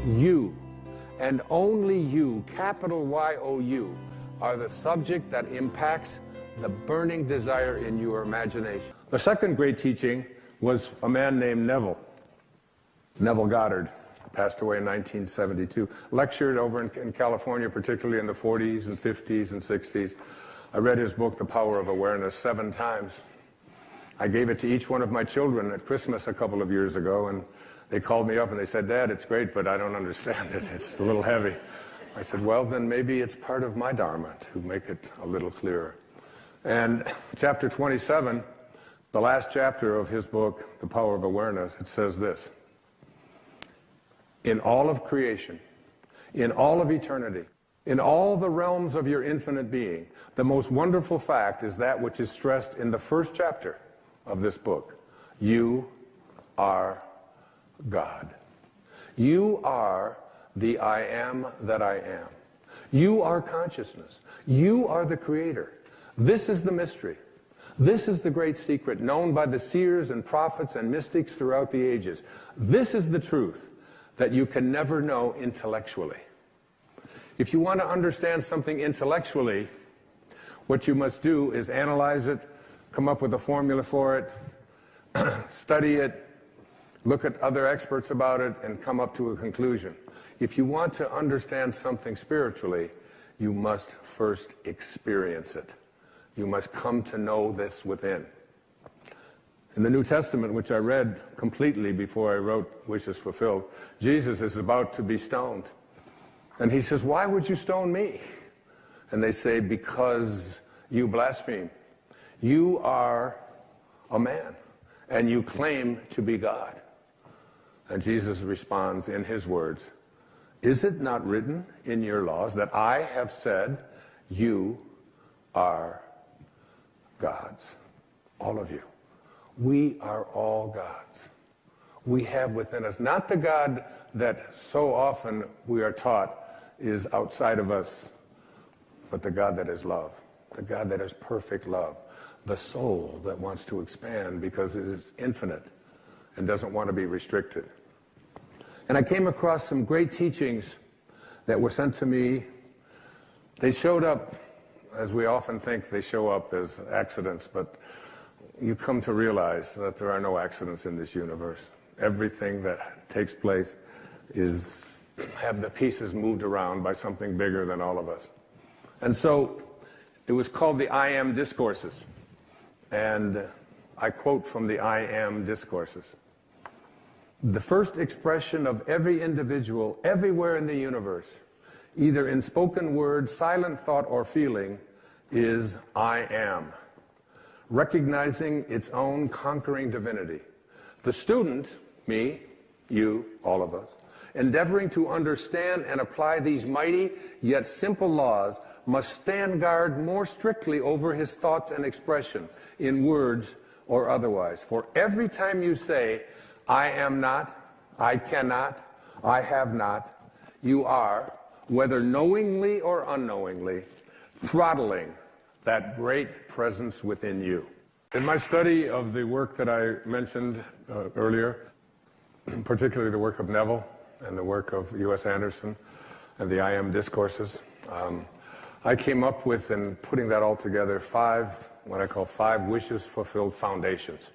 You, and only you, capital Y-O-U, are the subject that impacts the burning desire in your imagination. The second great teaching was a man named Neville Goddard, passed away in 1972, lectured over in California, particularly in the 40s and 50s and 60s. I read his book, The Power of Awareness, 7 times. I gave it to each one of my children at Christmas a couple of years ago, and they called me up and they said, "Dad, it's great, but I don't understand it. It's a little heavy." I said, "Well, then maybe it's part of my dharma to make it a little clearer." And chapter 27, the last chapter of his book, The Power of Awareness, it says this: in all of creation, in all of eternity, in all the realms of your infinite being, the most wonderful fact is that which is stressed in the first chapter of this book. You are God. You are the I am that I am. You are consciousness. You are the creator. This is the mystery. This is the great secret known by the seers and prophets and mystics throughout the ages. This is the truth that you can never know intellectually. If you want to understand something intellectually, what you must do is analyze it, come up with a formula for it, study it, look at other experts about it, and come up to a conclusion. If you want to understand something spiritually, you must first experience it. You must come to know this within. In the New Testament, which I read completely before I wrote Wishes Fulfilled, Jesus is about to be stoned. And he says, "Why would you stone me?" And they say, "Because you blaspheme. You are a man, and you claim to be God." And Jesus responds in his words, "Is it not written in your laws that I have said you are gods?" All of you. We are all gods. We have within us, not the God that so often we are taught is outside of us, but the God that is love, the God that is perfect love, the soul that wants to expand because it is infinite and doesn't want to be restricted. And I came across some great teachings that were sent to me. They showed up, as we often think they show up as accidents, but you come to realize that there are no accidents in this universe. Everything that takes place have the pieces moved around by something bigger than all of us. And so it was called the I Am Discourses. And I quote from the I Am Discourses. The first expression of every individual everywhere in the universe, either in spoken word, silent thought, or feeling, is I am, recognizing its own conquering divinity. The student, me, you, all of us, endeavoring to understand and apply these mighty yet simple laws, must stand guard more strictly over his thoughts and expression, in words or otherwise. For every time you say, I am not, I cannot, I have not, you are, whether knowingly or unknowingly, throttling that great presence within you. In my study of the work that I mentioned earlier, particularly the work of Neville and the work of U.S. Anderson and the I Am Discourses, I came up with, in putting that all together, what I call 5 wishes fulfilled foundations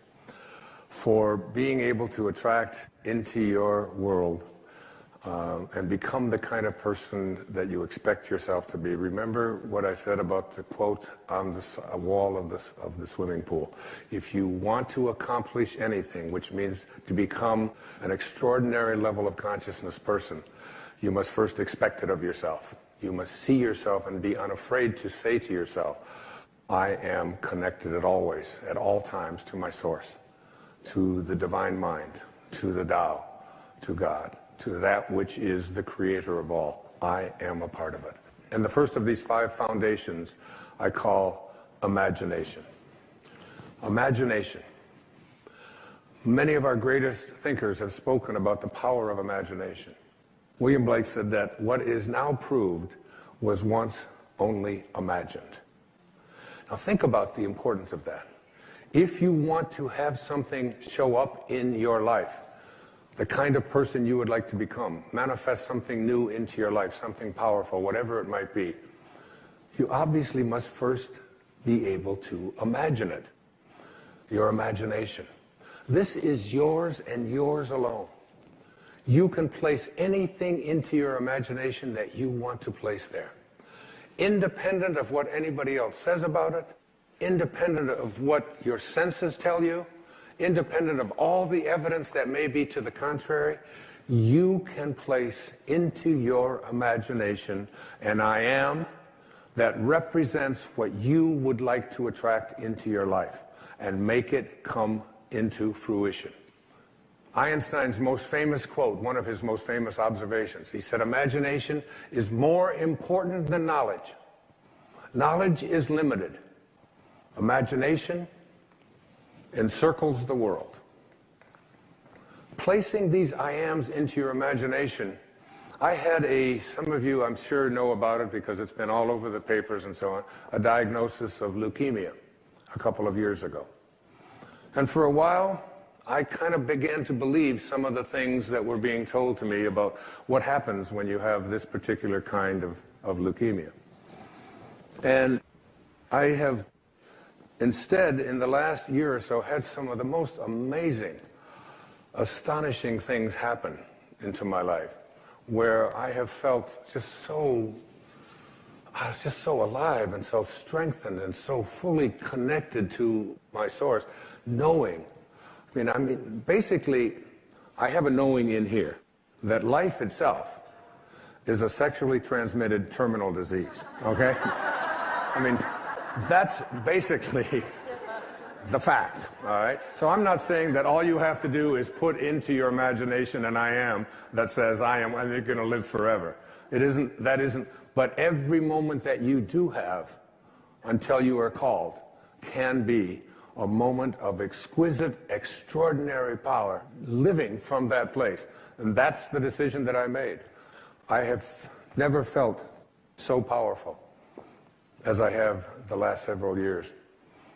for being able to attract into your world and become the kind of person that you expect yourself to be. Remember what I said about the quote on the wall of the swimming pool. If you want to accomplish anything, which means to become an extraordinary level of consciousness person, you must first expect it of yourself. You must see yourself and be unafraid to say to yourself, I am connected at all times to my source, to the divine mind, to the Tao, to God, to that which is the creator of all. I am a part of it. And the first of these 5 foundations I call imagination. Imagination. Many of our greatest thinkers have spoken about the power of imagination. William Blake said that what is now proved was once only imagined. Now think about the importance of that. If you want to have something show up in your life, the kind of person you would like to become, manifest something new into your life, something powerful, whatever it might be, you obviously must first be able to imagine it. Your imagination. This is yours and yours alone. You can place anything into your imagination that you want to place there. Independent of what anybody else says about it, independent of what your senses tell you, independent of all the evidence that may be to the contrary, you can place into your imagination an I am that represents what you would like to attract into your life and make it come into fruition. Einstein's most famous quote, one of his most famous observations, he said, imagination is more important than knowledge. Knowledge is limited. Imagination encircles the world. Placing these I ams into your imagination, I had some of you I'm sure know about it because it's been all over the papers and so on, a diagnosis of leukemia a couple of years ago. And for a while, I kind of began to believe some of the things that were being told to me about what happens when you have this particular kind of leukemia. And I have instead, in the last year or so, had some of the most amazing, astonishing things happen into my life, where I have felt I was just so alive and so strengthened and so fully connected to my source, knowing. I mean, basically, I have a knowing in here that life itself is a sexually transmitted terminal disease, okay? I mean, that's basically the fact, all right? So I'm not saying that all you have to do is put into your imagination an I am that says I'm going to live forever. That isn't, but every moment that you do have until you are called can be a moment of exquisite, extraordinary power, living from that place. And that's the decision that I made. I have never felt so powerful as I have the last several years,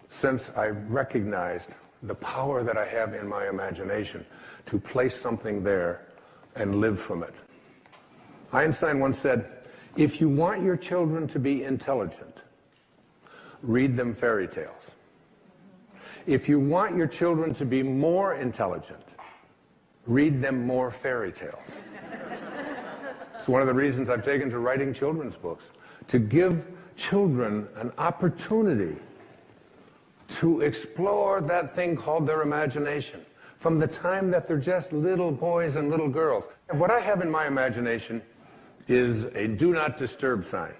since I recognized the power that I have in my imagination to place something there and live from it. Einstein once said, if you want your children to be intelligent, read them fairy tales. If you want your children to be more intelligent, read them more fairy tales. It's one of the reasons I've taken to writing children's books, to give children an opportunity to explore that thing called their imagination from the time that they're just little boys and little girls. And what I have in my imagination is a do not disturb sign.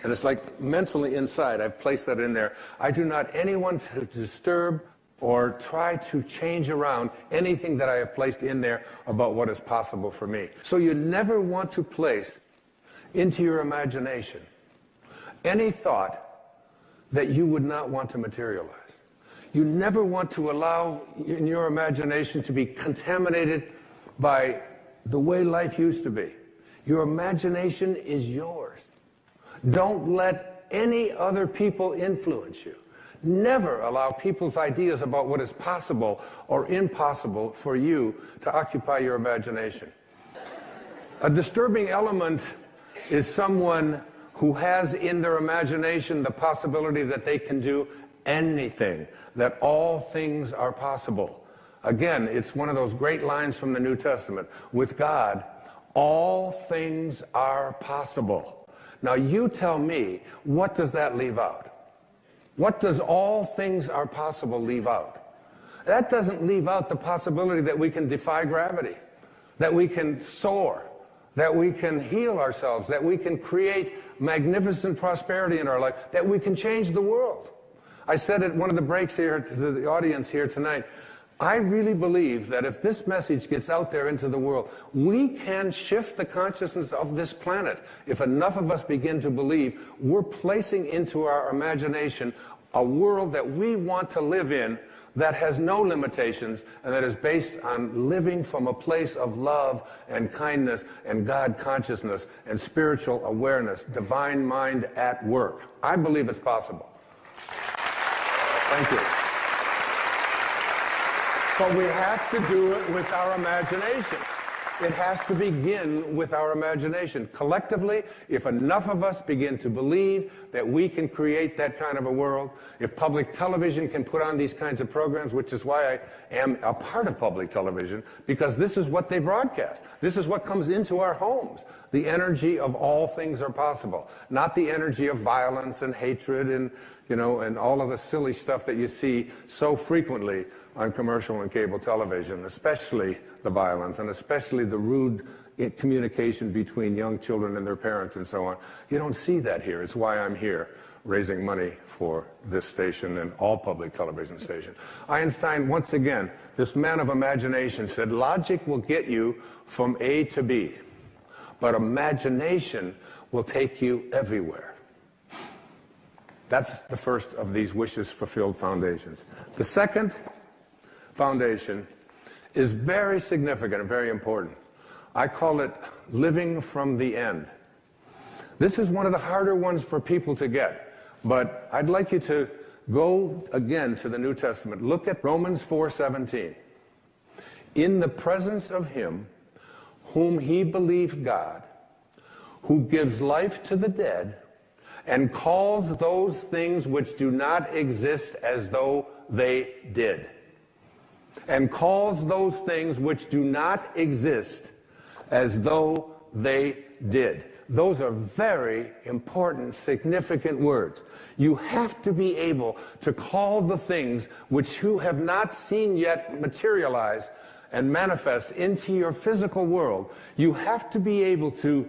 And it's like mentally inside, I've placed that in there. I do not anyone to disturb or try to change around anything that I have placed in there about what is possible for me. So you never want to place into your imagination any thought that you would not want to materialize. You never want to allow in your imagination to be contaminated by the way life used to be. Your imagination is yours. Don't let any other people influence you. Never allow people's ideas about what is possible or impossible for you to occupy your imagination. A disturbing element is someone who has in their imagination the possibility that they can do anything, that all things are possible. Again, it's one of those great lines from the New Testament. With God, all things are possible. Now you tell me, what does that leave out? What does all things are possible leave out? That doesn't leave out the possibility that we can defy gravity, that we can soar, that we can heal ourselves, that we can create magnificent prosperity in our life, that we can change the world. I said at one of the breaks here to the audience here tonight, I really believe that if this message gets out there into the world, we can shift the consciousness of this planet. If enough of us begin to believe we're placing into our imagination a world that we want to live in that has no limitations and that is based on living from a place of love and kindness and God consciousness and spiritual awareness, divine mind at work. I believe it's possible. Thank you. But we have to do it with our imagination. It has to begin with our imagination. Collectively, if enough of us begin to believe that we can create that kind of a world, if public television can put on these kinds of programs, which is why I am a part of public television, because this is what they broadcast. This is what comes into our homes. The energy of all things are possible, not the energy of violence and hatred and, and all of the silly stuff that you see so frequently on commercial and cable television, especially the violence and especially the rude communication between young children and their parents and so on. You don't see that here. It's why I'm here raising money for this station and all public television stations. Einstein, once again, this man of imagination, said logic will get you from A to B, but imagination will take you everywhere. That's the first of these wishes fulfilled foundations. The second foundation is very significant and very important. I call it living from the end. This is one of the harder ones for people to get, but I'd like you to go again to the New Testament. Look at Romans 4:17. In the presence of him whom he believed God, who gives life to the dead and calls those things which do not exist as though they did. And calls those things which do not exist as though they did. Those are very important, significant words. You have to be able to call the things which you have not seen yet materialize and manifest into your physical world. You have to be able to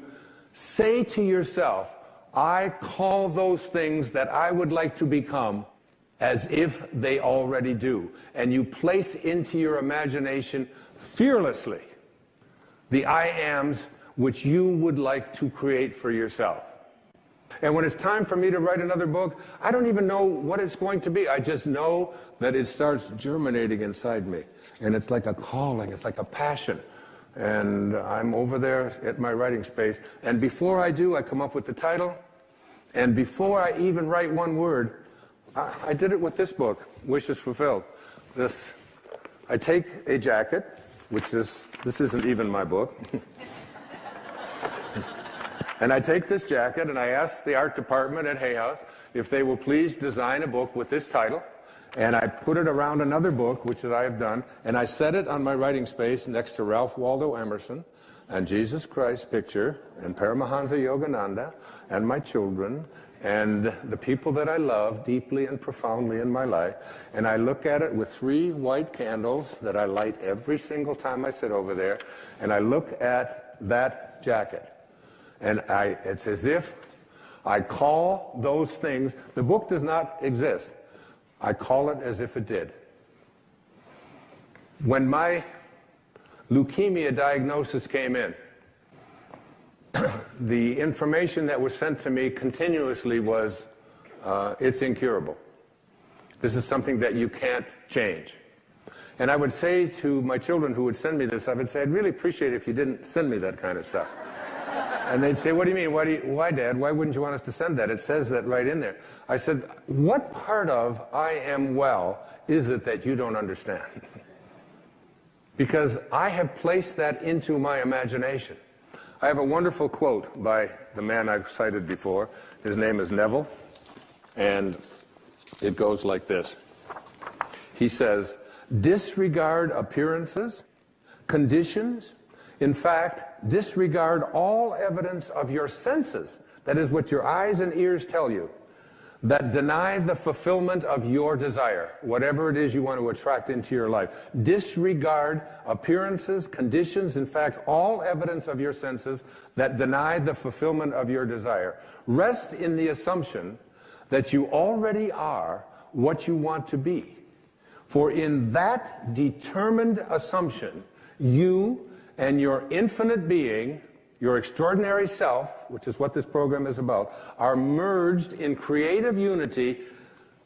say to yourself, I call those things that I would like to become as if they already do. And you place into your imagination fearlessly the I-ams which you would like to create for yourself. And when it's time for me to write another book, I don't even know what it's going to be. I just know that it starts germinating inside me. And it's like a calling, it's like a passion. And I'm over there at my writing space. And before I do, I come up with the title. And before I even write one word, I did it with this book, Wishes Fulfilled. I take a jacket, this isn't even my book. And I take this jacket and I ask the art department at Hay House if they will please design a book with this title. And I put it around another book, which I have done, and I set it on my writing space next to Ralph Waldo Emerson and Jesus Christ picture and Paramahansa Yogananda and my children and the people that I love deeply and profoundly in my life. And I look at it with 3 white candles that I light every single time I sit over there. And I look at that jacket. And it's as if I call those things. The book does not exist. I call it as if it did. When my leukemia diagnosis came in, the information that was sent to me continuously was, it's incurable. This is something that you can't change. And I would say to my children who would send me this, I would say, I'd really appreciate it if you didn't send me that kind of stuff. And they'd say, what do you mean? Why, Dad? Why wouldn't you want us to send that? It says that right in there. I said, what part of I am well is it that you don't understand? Because I have placed that into my imagination. I have a wonderful quote by the man I've cited before. His name is Neville, and it goes like this. He says, disregard appearances, conditions, in fact, disregard all evidence of your senses, that is what your eyes and ears tell you, that deny the fulfillment of your desire, whatever it is you want to attract into your life. Disregard appearances, conditions, in fact, all evidence of your senses that deny the fulfillment of your desire. Rest in the assumption that you already are what you want to be. For in that determined assumption, you and your infinite being, your extraordinary self, which is what this program is about, are merged in creative unity,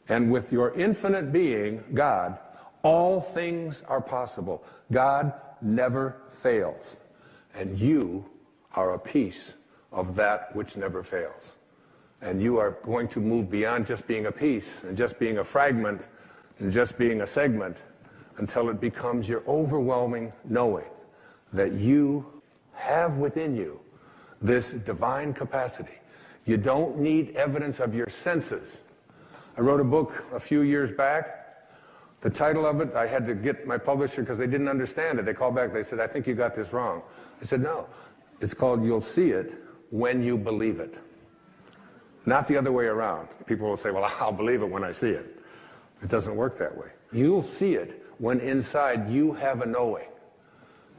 and with your infinite being, God, all things are possible. God never fails, and you are a piece of that which never fails. And you are going to move beyond just being a piece and just being a fragment and just being a segment, until it becomes your overwhelming knowing that you have within you this divine capacity. You don't need evidence of your senses. I wrote a book a few years back. The title of it, I had to get my publisher because they didn't understand it. They called back, they said, I think you got this wrong. I said, no. It's called You'll See It When You Believe It. Not the other way around. People will say, well, I'll believe it when I see it. It doesn't work that way. You'll see it when inside you have a knowing.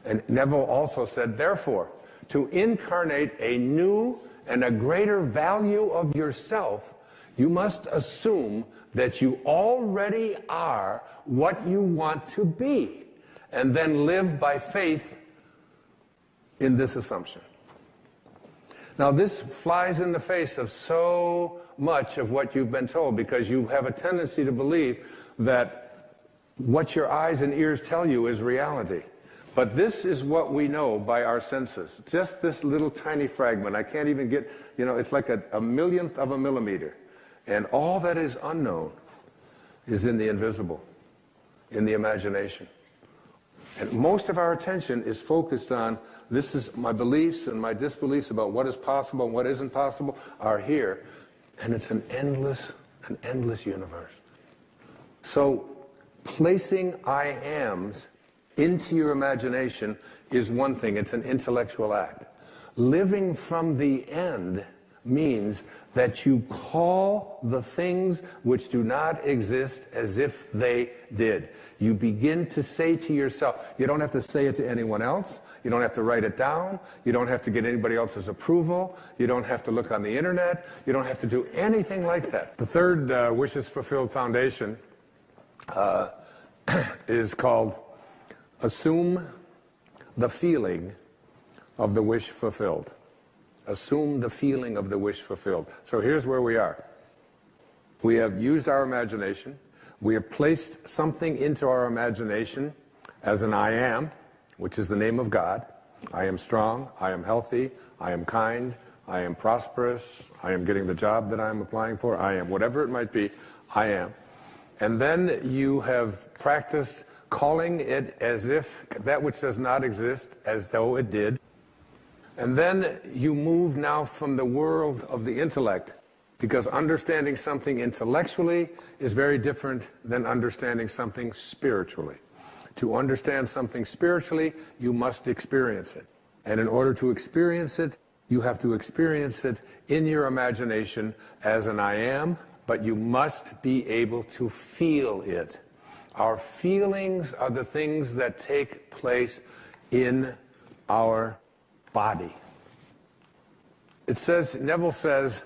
And Neville also said, therefore, to incarnate a new and a greater value of yourself, you must assume that you already are what you want to be, and then live by faith in this assumption. Now, this flies in the face of so much of what you've been told, because you have a tendency to believe that what your eyes and ears tell you is reality. But this is what we know by our senses. Just this little tiny fragment. I can't even get, it's like a millionth of a millimeter. And all that is unknown is in the invisible, in the imagination. And most of our attention is focused on, this is my beliefs and my disbeliefs about what is possible and what isn't possible are here. And it's an endless universe. So placing I ams into your imagination is one thing. It's an intellectual act. Living from the end means that you call the things which do not exist as if they did. You begin to say to yourself, you don't have to say it to anyone else, you don't have to write it down, you don't have to get anybody else's approval, you don't have to look on the internet, you don't have to do anything like that. The third Wishes Fulfilled Foundation is called Assume the Feeling of the Wish Fulfilled. Assume the feeling of the wish fulfilled. So here's where we are. We have used our imagination. We have placed something into our imagination as an I am, which is the name of God. I am strong. I am healthy. I am kind. I am prosperous. I am getting the job that I am applying for. I am whatever it might be. I am. And then you have practiced calling it as if that which does not exist as though it did. And then you move now from the world of the intellect, because understanding something intellectually is very different than understanding something spiritually. To understand something spiritually, you must experience it. And in order to experience it, you have to experience it in your imagination as an I am, but you must be able to feel it. Our feelings are the things that take place in our body. It says, Neville says,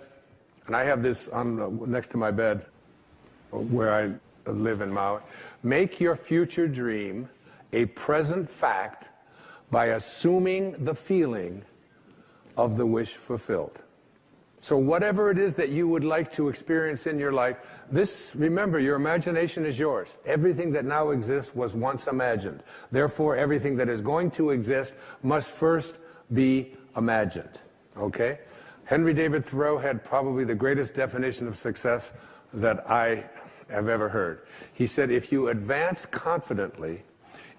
and I have this on next to my bed where I live in Maui, make your future dream a present fact by assuming the feeling of the wish fulfilled. So whatever it is that you would like to experience in your life, remember, your imagination is yours. Everything that now exists was once imagined. Therefore, everything that is going to exist must first be imagined. Okay? Henry David Thoreau had probably the greatest definition of success that I have ever heard. He said, if you advance confidently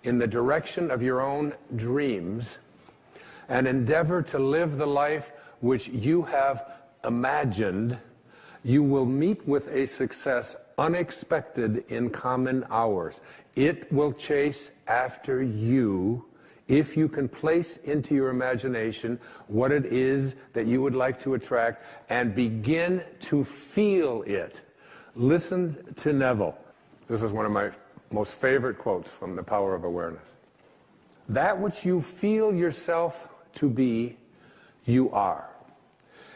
in the direction of your own dreams and endeavor to live the life which you have imagined, you will meet with a success unexpected in common hours. It will chase after you if you can place into your imagination what it is that you would like to attract and begin to feel it. Listen to Neville. This is one of my most favorite quotes from The Power of Awareness. That which you feel yourself to be, you are.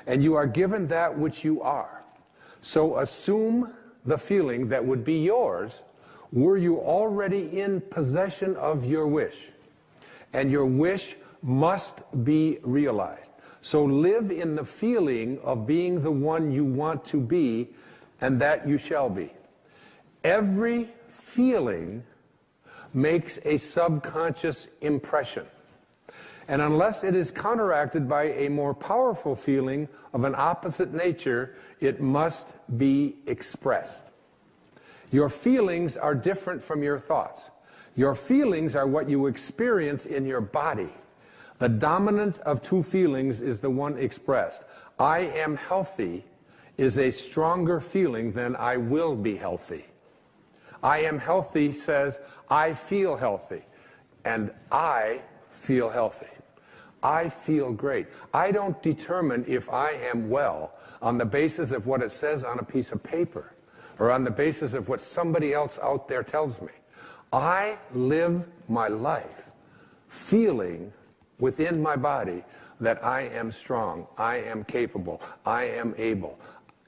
And you are given that which you are. So assume the feeling that would be yours were you already in possession of your wish. And your wish must be realized. So live in the feeling of being the one you want to be, and that you shall be. Every feeling makes a subconscious impression. And unless it is counteracted by a more powerful feeling of an opposite nature, it must be expressed. Your feelings are different from your thoughts. Your feelings are what you experience in your body. The dominant of two feelings is the one expressed. I am healthy is a stronger feeling than I will be healthy. I am healthy says I feel healthy, and I feel healthy. I feel great. I don't determine if I am well on the basis of what it says on a piece of paper or on the basis of what somebody else out there tells me. I live my life feeling within my body that I am strong, I am capable, I am able.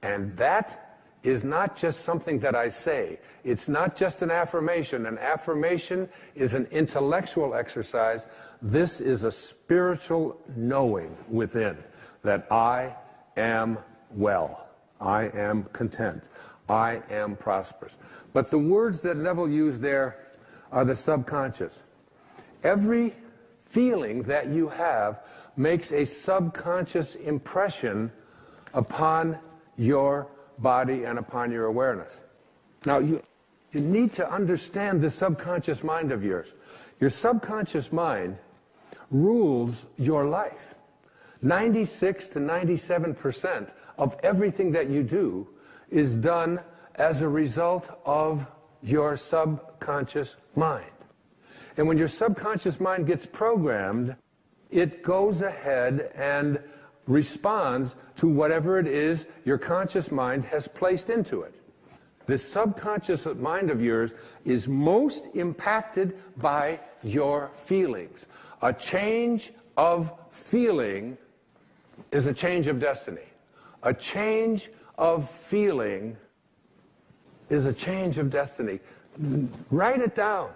And that is not just something that I say. It's not just an affirmation. An affirmation is an intellectual exercise. This is a spiritual knowing within that I am well, I am content, I am prosperous. But the words that Neville used there are the subconscious. Every feeling that you have makes a subconscious impression upon your body and upon your awareness. Now, you need to understand the subconscious mind of yours. Your subconscious mind rules your life. 96 to 97% of everything that you do is done as a result of your subconscious mind. And when your subconscious mind gets programmed, it goes ahead and responds to whatever it is your conscious mind has placed into it. This subconscious mind of yours is most impacted by your feelings. A change of feeling is a change of destiny. A change of feeling is a change of destiny. Write it down.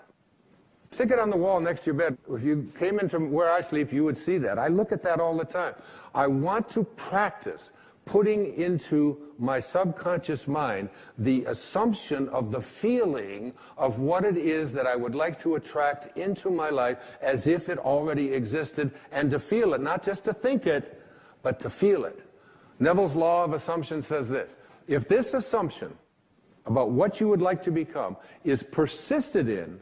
Stick it on the wall next to your bed. If you came into where I sleep, you would see that. I look at that all the time. I want to practice putting into my subconscious mind the assumption of the feeling of what it is that I would like to attract into my life as if it already existed, and to feel it, not just to think it, but to feel it. Neville's law of assumption says this: if this assumption about what you would like to become is persisted in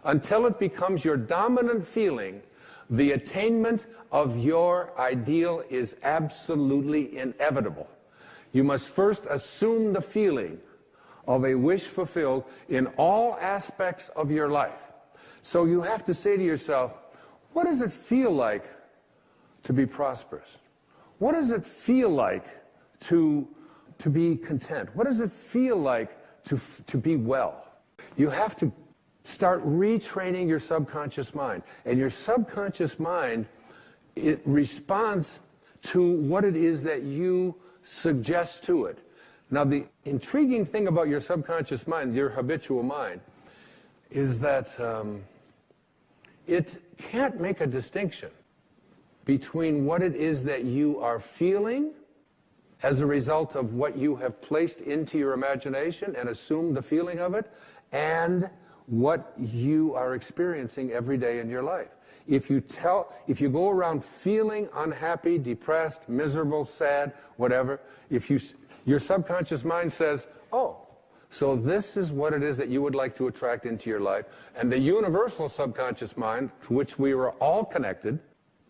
until it becomes your dominant feeling, the attainment of your ideal is absolutely inevitable. You must first assume the feeling of a wish fulfilled in all aspects of your life. So you have to say to yourself, what does it feel like to be prosperous? What does it feel like to be content? What does it feel like to be well? You have to start retraining your subconscious mind. And your subconscious mind, it responds to what it is that you suggest to it. Now, the intriguing thing about your subconscious mind, your habitual mind, is that it can't make a distinction between what it is that you are feeling as a result of what you have placed into your imagination and assumed the feeling of it, and what you are experiencing every day in your life. If you go around feeling unhappy, depressed, miserable, sad, whatever, your subconscious mind says, oh, so this is what it is that you would like to attract into your life. And the universal subconscious mind, to which we were all connected,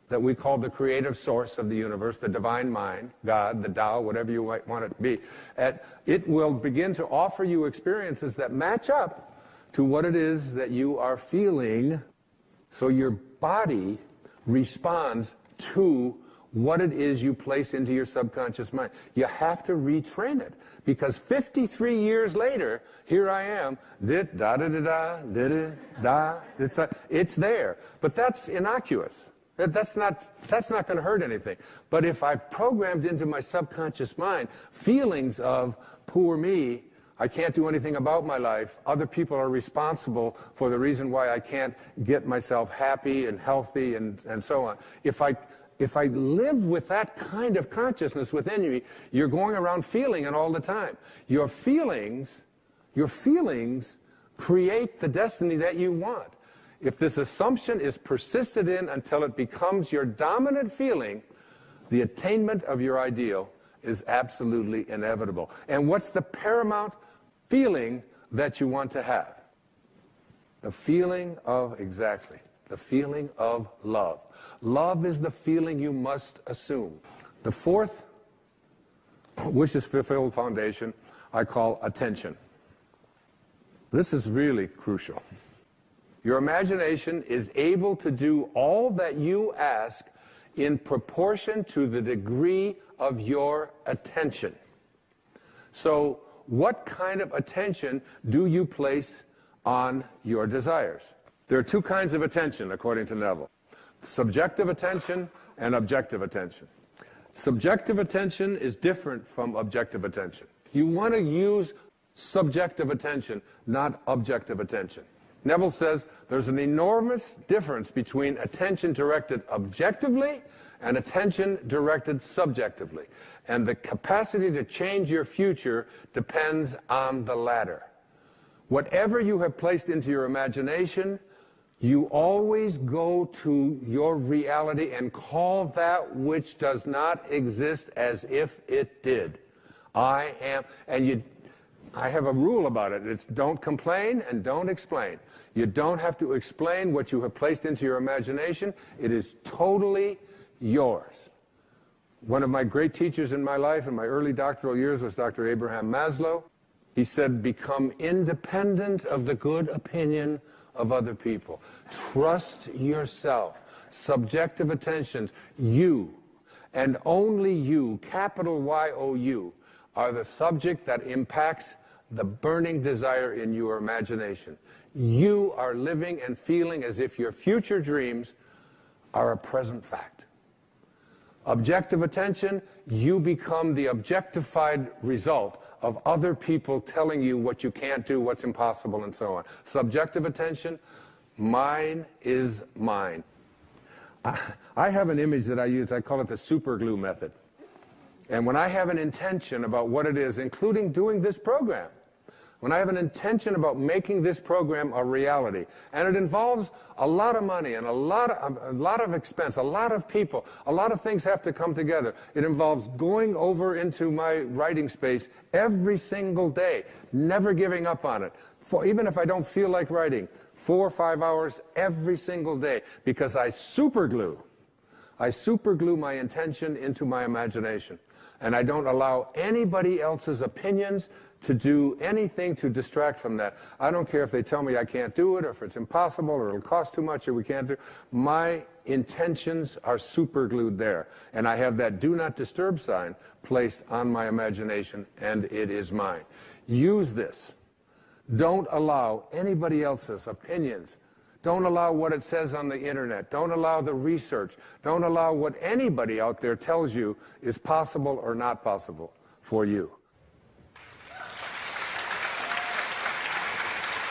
that we call the creative source of the universe, the divine mind, God, the Tao, whatever you might want it to be, it will begin to offer you experiences that match up to what it is that you are feeling, so your body responds to what it is you place into your subconscious mind. You have to retrain it, because 53 years later, here I am, it's there. But that's innocuous. That's not going to hurt anything. But if I've programmed into my subconscious mind feelings of poor me, I can't do anything about my life, other people are responsible for the reason why I can't get myself happy and healthy and so on. If I live with that kind of consciousness within you, you're going around feeling it all the time. Your feelings create the destiny that you want. If this assumption is persisted in until it becomes your dominant feeling, the attainment of your ideal is absolutely inevitable. And what's the paramount feeling that you want to have? The feeling of, exactly, the feeling of love. Love is the feeling you must assume. The fourth Wishes-Fulfilled foundation I call attention. This is really crucial. Your imagination is able to do all that you ask in proportion to the degree of your attention. So, what kind of attention do you place on your desires? There are two kinds of attention, according to Neville. Subjective attention and objective attention. Subjective attention is different from objective attention. You want to use subjective attention, not objective attention. Neville says there's an enormous difference between attention directed objectively and attention directed subjectively. And the capacity to change your future depends on the latter. Whatever you have placed into your imagination, you always go to your reality and call that which does not exist as if it did. I am, and I have a rule about it. It's don't complain and don't explain. You don't have to explain what you have placed into your imagination. It is totally yours. One of my great teachers in my life in my early doctoral years was Dr. Abraham Maslow. He said, become independent of the good opinion of other people. Trust yourself. Subjective attentions. You, and only you, capital Y-O-U, are the subject that impacts the burning desire in your imagination. You are living and feeling as if your future dreams are a present fact. Objective attention, you become the objectified result of other people telling you what you can't do, what's impossible, and so on. Subjective attention, mine is mine. I have an image that I use, I call it the super glue method. And when I have an intention about what it is, including doing this program, when I have an intention about making this program a reality, and it involves a lot of money and a lot of expense, a lot of people, a lot of things have to come together. It involves going over into my writing space every single day, never giving up on it. Even if I don't feel like writing, 4 or 5 hours every single day, because I superglue my intention into my imagination. And I don't allow anybody else's opinions to do anything to distract from that. I don't care if they tell me I can't do it, or if it's impossible, or it'll cost too much, or we can't do it. My intentions are superglued there. And I have that do not disturb sign placed on my imagination, and it is mine. Use this. Don't allow anybody else's opinions. Don't allow what it says on the internet. Don't allow the research. Don't allow what anybody out there tells you is possible or not possible for you.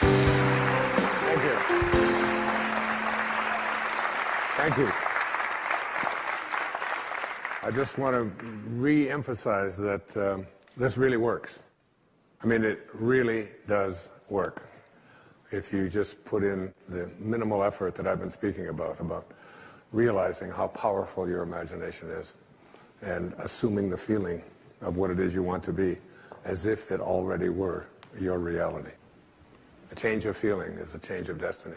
Thank you. Thank you. I just want to re-emphasize that this really works. I mean, it really does work. If you just put in the minimal effort that I've been speaking about realizing how powerful your imagination is and assuming the feeling of what it is you want to be as if it already were your reality. A change of feeling is a change of destiny.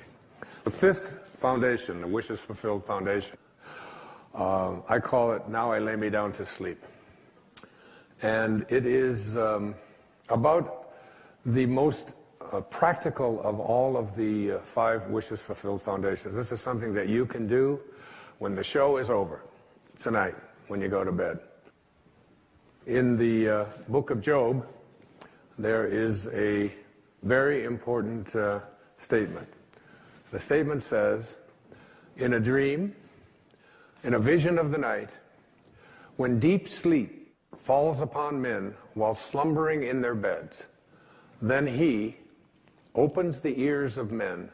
The fifth foundation, the Wishes-Fulfilled foundation, I call it, Now I Lay Me Down to Sleep. And it is about the most practical of all of the 5 Wishes-Fulfilled foundations. This is something that you can do when the show is over, tonight, when you go to bed. In the book of Job, there is a very important statement. The statement says, in a dream, in a vision of the night, when deep sleep falls upon men while slumbering in their beds, then he opens the ears of men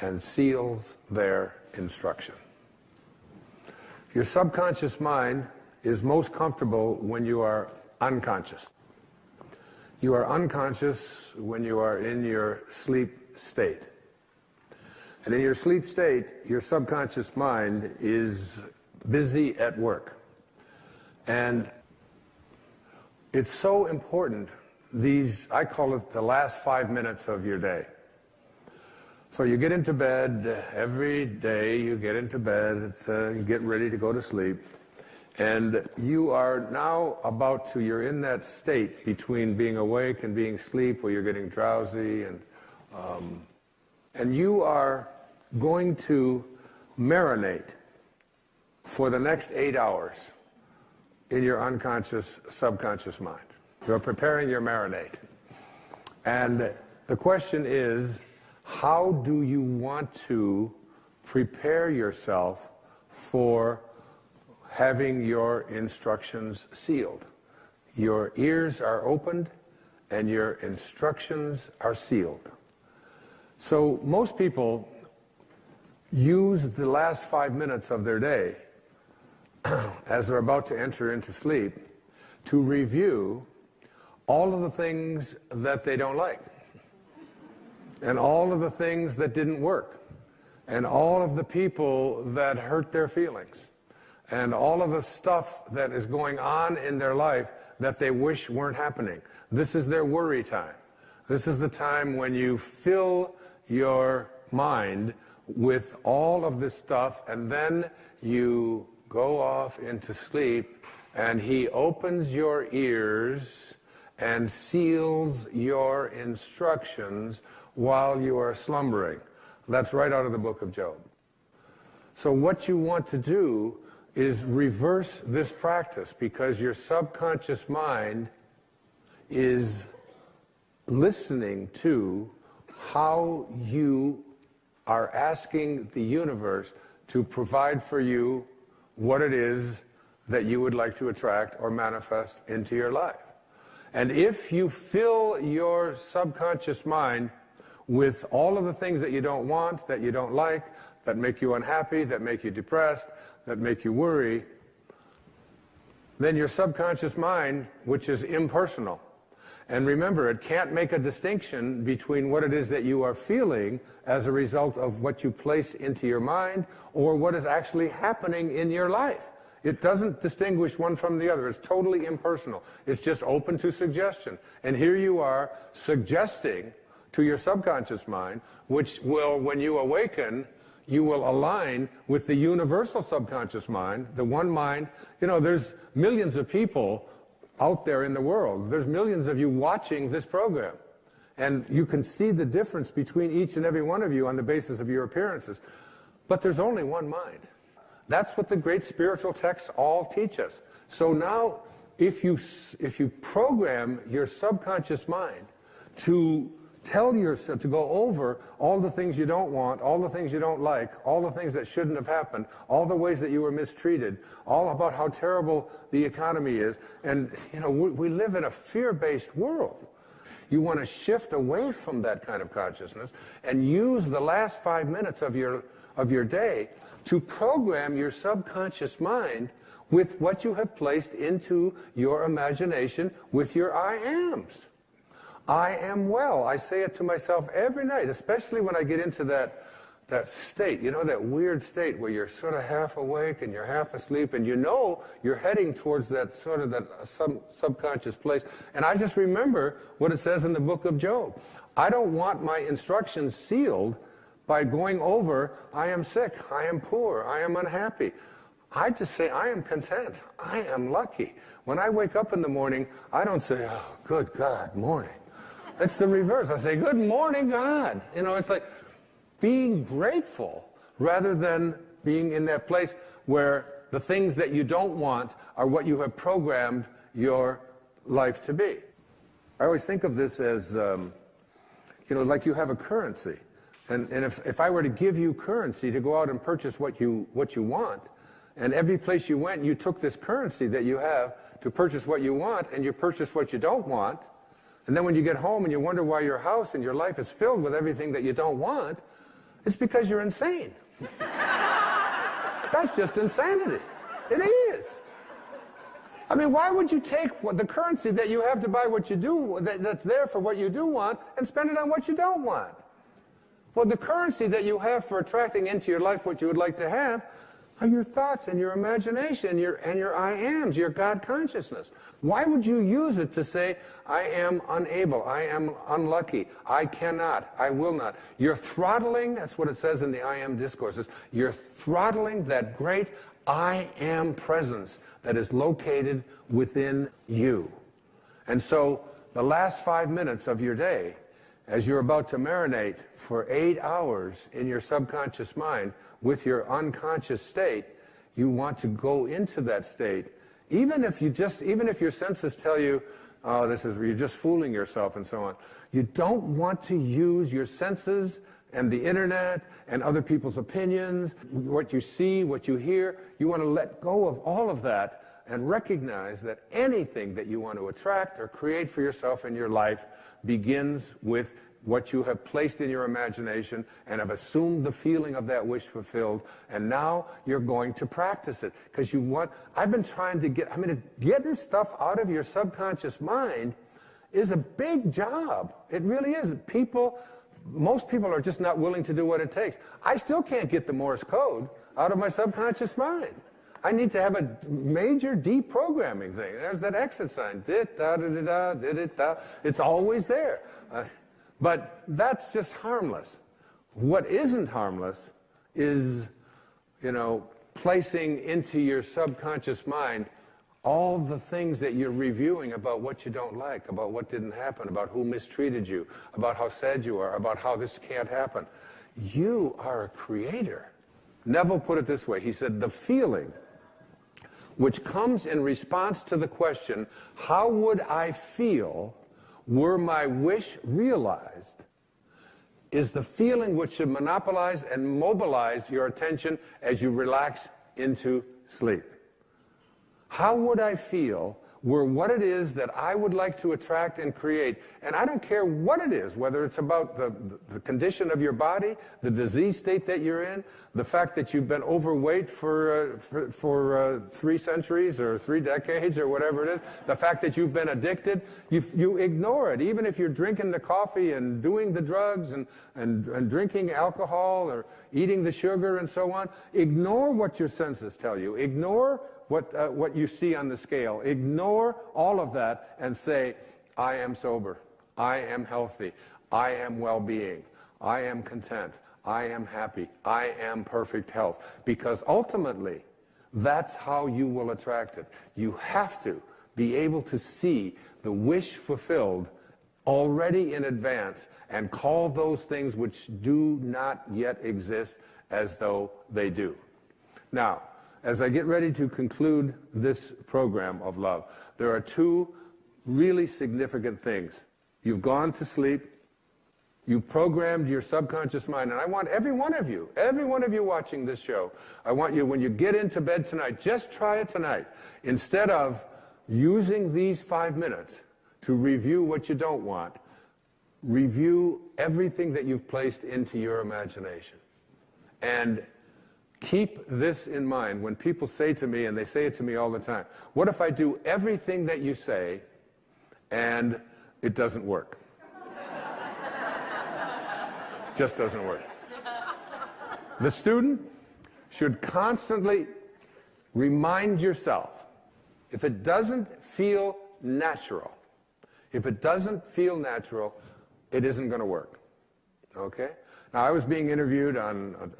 and seals their instruction. Your subconscious mind is most comfortable when you are unconscious. You are unconscious when you are in your sleep state. And in your sleep state, your subconscious mind is busy at work. And it's so important, I call it the last 5 minutes of your day. So you get into bed every day, you get into bed, you get ready to go to sleep, and you are now you're in that state between being awake and being asleep where you're getting drowsy, and you are going to marinate for the next 8 hours in your unconscious, subconscious mind. You're preparing your marinade. And the question is, how do you want to prepare yourself for having your instructions sealed? Your ears are opened and your instructions are sealed. So most people use the last 5 minutes of their day as they're about to enter into sleep to review all of the things that they don't like, and all of the things that didn't work, and all of the people that hurt their feelings, and all of the stuff that is going on in their life that they wish weren't happening. This is their worry time. This is the time when you fill your mind with all of this stuff, and then you go off into sleep, and he opens your ears and seals your instructions while you are slumbering. That's right out of the book of Job. So what you want to do is reverse this practice, because your subconscious mind is listening to how you are asking the universe to provide for you what it is that you would like to attract or manifest into your life. And if you fill your subconscious mind with all of the things that you don't want, that you don't like, that make you unhappy, that make you depressed, that make you worry, then your subconscious mind, which is impersonal, and remember, it can't make a distinction between what it is that you are feeling as a result of what you place into your mind or what is actually happening in your life. It doesn't distinguish one from the other. It's totally impersonal. It's just open to suggestion. And here you are suggesting to your subconscious mind, which will, when you awaken, you will align with the universal subconscious mind, the one mind. You know, there's millions of people out there in the world. There's millions of you watching this program. And you can see the difference between each and every one of you on the basis of your appearances. But there's only one mind. That's what the great spiritual texts all teach us. So now, if you program your subconscious mind to tell yourself, to go over all the things you don't want, all the things you don't like, all the things that shouldn't have happened, all the ways that you were mistreated, all about how terrible the economy is. And, you know, we live in a fear-based world. You want to shift away from that kind of consciousness and use the last 5 minutes of your day to program your subconscious mind with what you have placed into your imagination with your I ams. I am well. I say it to myself every night, especially when I get into that state, you know, that weird state where you're sort of half awake and you're half asleep, and you know you're heading towards that sort of subconscious place. And I just remember what it says in the book of Job. I don't want my instructions sealed by going over, I am sick, I am poor, I am unhappy. I just say, I am content, I am lucky. When I wake up in the morning, I don't say, oh, good God, morning. It's the reverse. I say, good morning, God. You know, it's like being grateful rather than being in that place where the things that you don't want are what you have programmed your life to be. I always think of this as, you know, like you have a currency. And if I were to give you currency to go out and purchase what you want, and every place you went, you took this currency that you have to purchase what you want, and you purchase what you don't want, and then when you get home and you wonder why your house and your life is filled with everything that you don't want, it's because you're insane. That's just insanity. It is. I mean, why would you take the currency that you have to buy what you do, that's there for what you do want, and spend it on what you don't want? Well, the currency that you have for attracting into your life what you would like to have, are your thoughts and your imagination and your I ams, your God consciousness. Why would you use it to say, I am unable, I am unlucky, I cannot, I will not? You're throttling, that's what it says in the I am discourses, you're throttling that great I am presence that is located within you. And so the last 5 minutes of your day, as you're about to marinate for 8 hours in your subconscious mind with your unconscious state, you want to go into that state. Even if your senses tell you, oh, you're just fooling yourself and so on. You don't want to use your senses and the internet and other people's opinions, what you see, what you hear. You want to let go of all of that and recognize that anything that you want to attract or create for yourself in your life begins with what you have placed in your imagination and have assumed the feeling of that wish fulfilled, and now you're going to practice it. Because getting stuff out of your subconscious mind is a big job. It really is. Most people are just not willing to do what it takes. I still can't get the Morse code out of my subconscious mind. I need to have a major deprogramming thing. There's that exit sign. It's always there. But that's just harmless. What isn't harmless is, placing into your subconscious mind all the things that you're reviewing about what you don't like, about what didn't happen, about who mistreated you, about how sad you are, about how this can't happen. You are a creator. Neville put it this way. He said, the feeling which comes in response to the question, how would I feel were my wish realized, is the feeling which should monopolize and mobilize your attention as you relax into sleep. How would I feel were what it is that I would like to attract and create? And I don't care what it is, whether it's about the condition of your body, the disease state that you're in, the fact that you've been overweight for 3 centuries or 3 decades or whatever it is, the fact that you've been addicted, you ignore it. Even if you're drinking the coffee and doing the drugs and drinking alcohol or eating the sugar and so on, ignore what your senses tell you. Ignore what you see on the scale. Ignore all of that and say, I am sober, I am healthy, I am well-being, I am content, I am happy, I am perfect health. Because ultimately, that's how you will attract it. You have to be able to see the wish fulfilled already in advance and call those things which do not yet exist as though they do. Now, as I get ready to conclude this program of love, there are 2 really significant things. You've gone to sleep, you've programmed your subconscious mind, and I want every one of you watching this show, I want you, when you get into bed tonight, just try it tonight. Instead of using these 5 minutes to review what you don't want, review everything that you've placed into your imagination. And keep this in mind when people say to me, and they say it to me all the time, what if I do everything that you say and it doesn't work? It just doesn't work. The student should constantly remind yourself, if it doesn't feel natural, it isn't going to work. Okay? Now, I was being interviewed on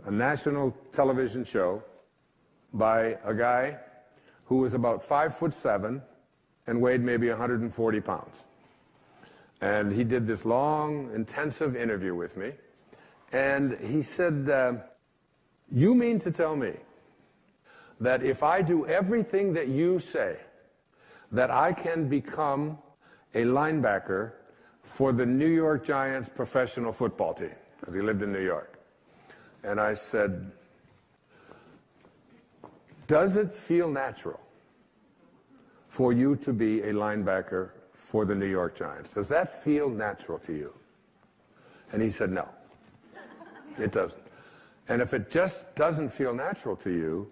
a national television show by a guy who was about 5'7" and weighed maybe 140 pounds. And he did this long, intensive interview with me. And he said, you mean to tell me that if I do everything that you say, that I can become a linebacker for the New York Giants professional football team? Because he lived in New York. And I said, does it feel natural for you to be a linebacker for the New York Giants? Does that feel natural to you? And he said, no, it doesn't. And if it just doesn't feel natural to you,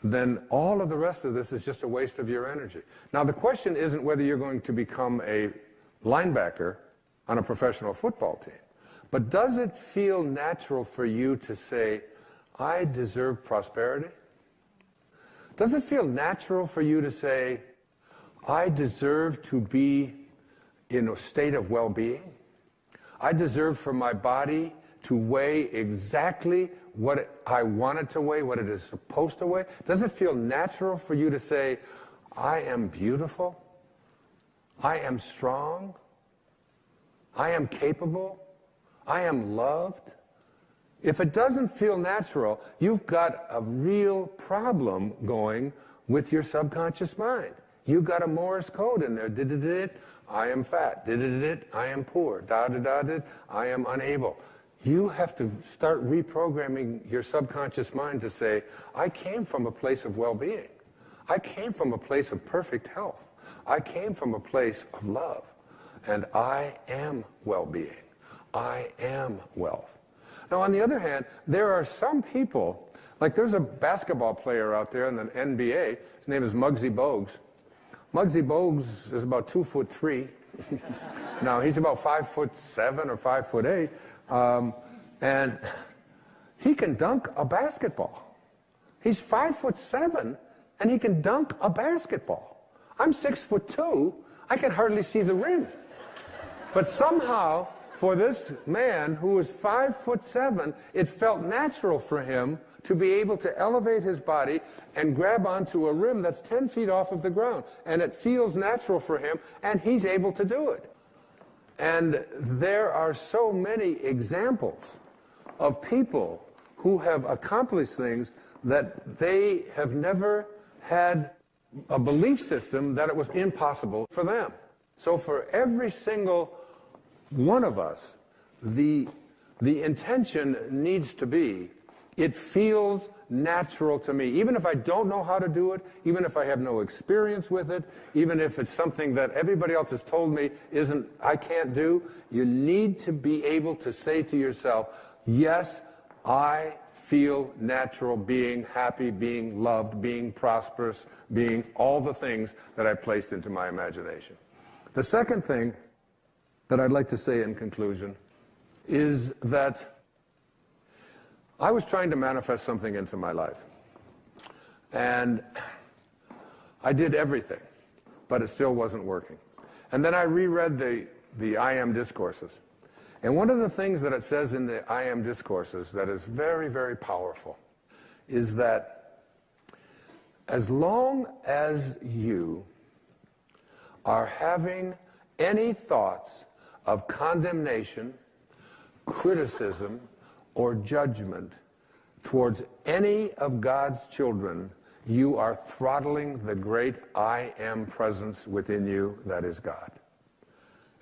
then all of the rest of this is just a waste of your energy. Now, the question isn't whether you're going to become a linebacker on a professional football team. But does it feel natural for you to say, I deserve prosperity? Does it feel natural for you to say, I deserve to be in a state of well-being? I deserve for my body to weigh exactly what I want it to weigh, what it is supposed to weigh? Does it feel natural for you to say, I am beautiful, I am strong, I am capable, I am loved? If it doesn't feel natural, you've got a real problem going with your subconscious mind. You've got a Morse code in there. Did I am fat. Did I am poor. Did I am unable. You have to start reprogramming your subconscious mind to say, I came from a place of well-being. I came from a place of perfect health. I came from a place of love. And I am well-being. I am wealth. Now, on the other hand, there are some people, like there's a basketball player out there in the NBA. His name is Muggsy Bogues. Muggsy Bogues is about 2'3". Now, he's about 5'7" or 5'8". And he can dunk a basketball. He's 5'7", and he can dunk a basketball. I'm 6'2". I can hardly see the rim. But somehow, for this man who was 5'7", it felt natural for him to be able to elevate his body and grab onto a rim that's 10 feet off of the ground. And it feels natural for him, and he's able to do it. And there are so many examples of people who have accomplished things that they have never had a belief system that it was impossible for them. So for every single one of us, the intention needs to be, it feels natural to me. Even if I don't know how to do it, even if I have no experience with it, even if it's something that everybody else has told me I can't do, you need to be able to say to yourself, yes, I feel natural being happy, being loved, being prosperous, being all the things that I placed into my imagination. The second thing that I'd like to say in conclusion is that I was trying to manifest something into my life. And I did everything, but it still wasn't working. And then I reread the I Am discourses. And one of the things that it says in the I Am discourses that is very, very powerful is that as long as you are having any thoughts of condemnation, criticism, or judgment towards any of God's children, you are throttling the great I Am presence within you that is God.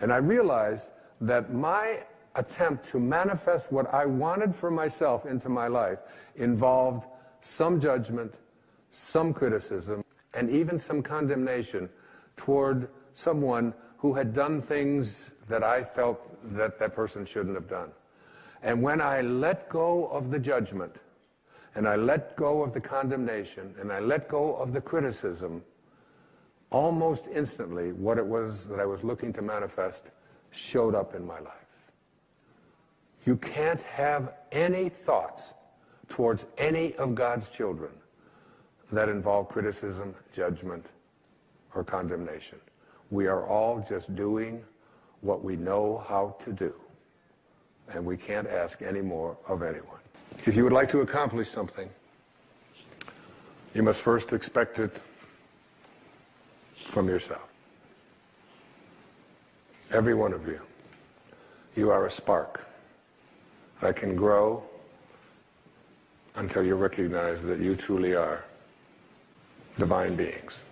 And I realized that my attempt to manifest what I wanted for myself into my life involved some judgment, some criticism, and even some condemnation toward someone who had done things that I felt that that person shouldn't have done. And when I let go of the judgment, and I let go of the condemnation, and I let go of the criticism, almost instantly what it was that I was looking to manifest showed up in my life. You can't have any thoughts towards any of God's children that involve criticism, judgment, or condemnation. We are all just doing what we know how to do. And we can't ask any more of anyone. If you would like to accomplish something, you must first expect it from yourself. Every one of you. You are a spark that can grow until you recognize that you truly are divine beings.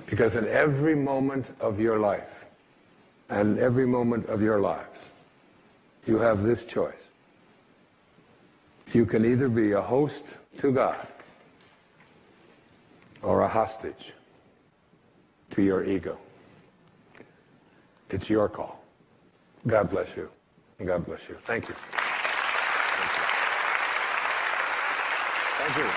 Because in every moment of your life, and every moment of your lives, you have this choice. You can either be a host to God or a hostage to your ego. It's your call. God bless you. God bless you. Thank you. Thank you. Thank you.